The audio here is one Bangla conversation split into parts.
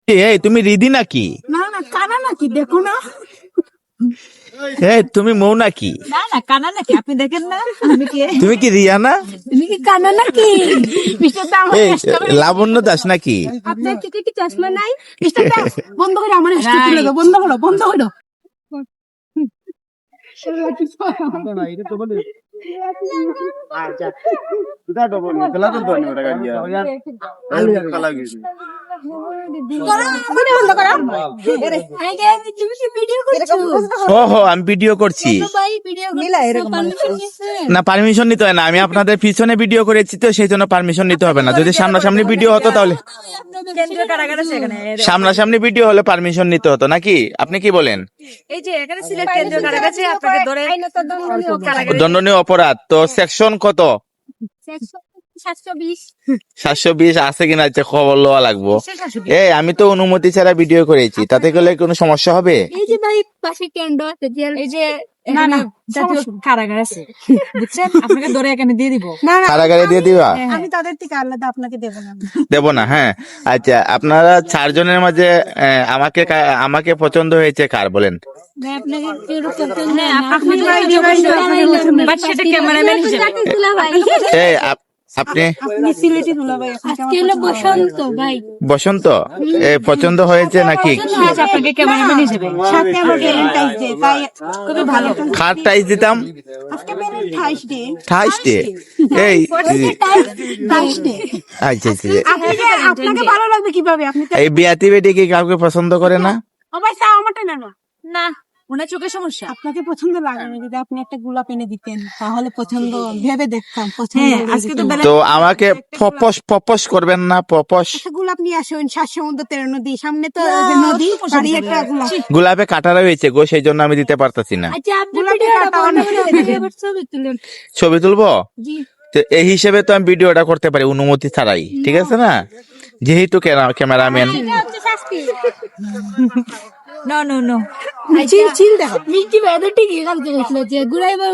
এই তুমি রিদি নাকি? না না কানা নাকি দেখো না। এই তুমি মৌ নাকি? না না কানা নাকি আপনি দেখেন না আমি কে? তুমি কি রিয়া না? তুমি কি কানা নাকি? মিস্টার দা আমার এই লাবণ্য দাস নাকি? আপনার চোখে কি চশমা নাই? মিস্টার দা বন্ধ করে আমার স্টেজ তুলে দাও, বন্ধ করো বন্ধ করো। ওহো আমি ভিডিও করছি না, পারমিশন নিতে হয় না। আমি আপনাদের পিছনে ভিডিও করেছি তো সেই জন্য পারমিশন নিতে হবে না। যদি সামনাসামনি ভিডিও হতো তাহলে, সামনাসামনি ভিডিও হলে পারমিশন নিতে হতো নাকি? আপনি কি বলেন? এই যে এখানে সিলেট কেন্দ্রীয় কারাগারে আপনাকে ধরে দণ্ডনীয় অপরাধ তো সেকশন কত? 720 720 আছে কিনা খবর লওয়া লাগবো। এই আমি তো অনুমতি ছাড়া ভিডিও করেছি, তাতে গেলে কোনো সমস্যা হবে? এই যে ভাই পাশে কেন্দ্র আছে, এই যে না না জাতীয় কারাগার আছে বুঝছেন, আপনাকে ধরে এখানে দিয়ে দিব। কারাগারে দিয়ে দিবা? আমি তাদের থেকে আলাদা আপনাকে দেব না। দেব না? হ্যাঁ আচ্ছা, আপনারা 4 জনের মাঝে আমাকে পছন্দ হয়েছে কার বলেন? আপনাকে সেটা ক্যামেরাম্যান হিসেবে এই আপনি বসন্ত ভাই, বসন্ত পছন্দ হয়েছে নাকি? আপনাকে ক্যামেরাম্যান হিসেবে সাথে আমার ভ্যালেন্টাইন্স ডে, তাই খুবই ভালো। কার টাইজ দিতাম? আজকে ভ্যালেন্টাইন্স ডে, 28 ডে। এই আচ্ছা আচ্ছা, আপনাকে ভালো লাগবে কিভাবে? আপনি এই বিয়াতি বেটি কি কাউকে পছন্দ করে না? অবশ্যই আমারটা না না ওনার চোখের সমস্যা। আপনাকে পছন্দ লাগে না, যদি আপনি একটা গোলাপ এনে দিতেন তাহলে পছন্দ ভেবে দেখতাম। পছন্দ আজকে তো আমাকে প্রপোজ করবেন না? প্রপোজ গোলাপ নিয়ে আসুন, 7 সমুদ্র 13 নদী, সামনে তো নদী, বাড়ি একটা গোলাপ। গোলাপে কাটা রয়েছে গো, সেই জন্য আমি দিতে পারতাছি না। আচ্ছা আপনি ভিডিওটা অনেক ছবি তুলেন। ছবি তুলবো? জি তো এই হিসেবে তো আমি ভিডিওটা করতে পারি অনুমতি ছাড়াই, ঠিক আছে না? যেহেতু ক্যামেরাম্যান। নো নো নো চিল চিল দেখো মিষ্টি বেদে ঠিক কালকে গেছিল যে ঘুরাইবার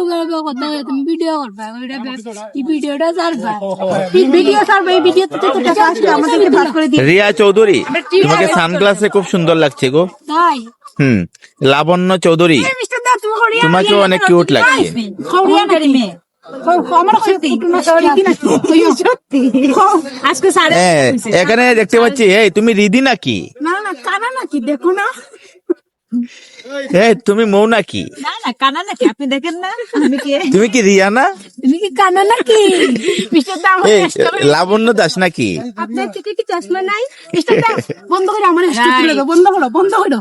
কথা হয়ে তুমি ভিডিও করবা, ওইটা এই ভিডিওটা ছাড়বা, এই ভিডিও ছাড়বা, এই ভিডিওতে তো টাকা আসবে আমাদেরকে ভাগ করে দিই। রিয়া চৌধুরী, তোমাকে সানগ্লাসে খুব সুন্দর লাগছে গো। তাই লাবণ্য চৌধুরী, মিস্টার দা তুমি হরিয়া তোমাকে অনেক কিউট লাগছে। হরিয়া কারিমে আমার সত্যি সত্যি আজকে সাড়ে এখানে দেখতে পাচ্ছি। এই তুমি রিদি নাকি? না না কানা নাকি দেখো না। এই তুমি মৌ নাকি? না না কানা নাকি আপনি দেখেন না আমি কে? তুমি কি রিয়া না? তুমি কি কানা নাকি? মিস্টার দা আমার এই লাবণ্য দাস নাকি? আপনার চোখে কি চশমা নাই? মিস্টার দা বন্ধ করে আমার স্টেজ তুলে দাও, বন্ধ করো বন্ধ করো।